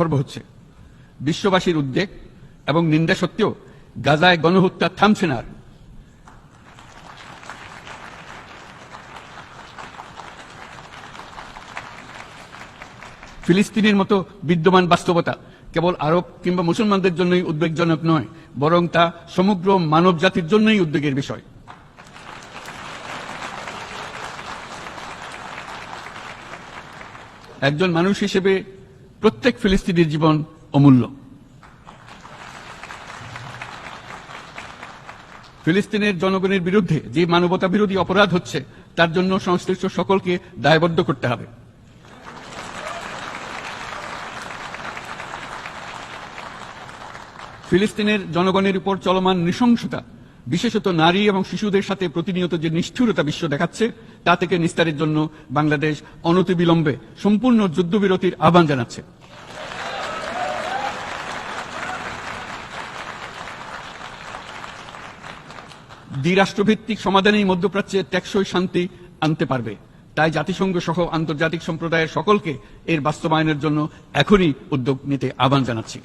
পর্ব হচ্ছে। বিশ্ববাসীর উদ্বেগ এবং নিন্দা সত্ত্বেও গাজায় গণহত্যা থামছে না। ফিলিস্তিনের মতো বিদ্যমান বাস্তবতা কেবল আরব কিংবা মুসলমানদের জন্যই উদ্বেগজনক নয়, বরং তা সমগ্র মানব জাতির জন্যই উদ্বেগের বিষয়। একজন মানুষ হিসেবে প্রত্যেক ফিলিস্তিনির জীবন অমূল্য। ফিলিস্তিনের জনগণের বিরুদ্ধে যে মানবতা বিরোধী অপরাধ হচ্ছে তার জন্য সংশ্লিষ্ট সকলকে দায়বদ্ধ করতে হবে। ফিলিস্তিনের জনগণের উপর চলমান নৃশংসতা, বিশেষত নারী এবং শিশুদের সাথে প্রতিনিয়ত যে নিষ্ঠুরতা বিশ্ব দেখাচ্ছে, তা থেকে নিস্তারের জন্য বাংলাদেশ অনতিবিলম্বে সম্পূর্ণ যুদ্ধবিরতির আহ্বান জানাচ্ছে। দ্বিরাষ্ট্রভিত্তিক সমাধানেই মধ্যপ্রাচ্যে টেকসই শান্তি আনতে পারবে। তাই জাতিসংঘ সহ আন্তর্জাতিক সম্প্রদায়ের সকলকে এর বাস্তবায়নের জন্য এখনই উদ্যোগ নিতে আহ্বান জানাচ্ছি।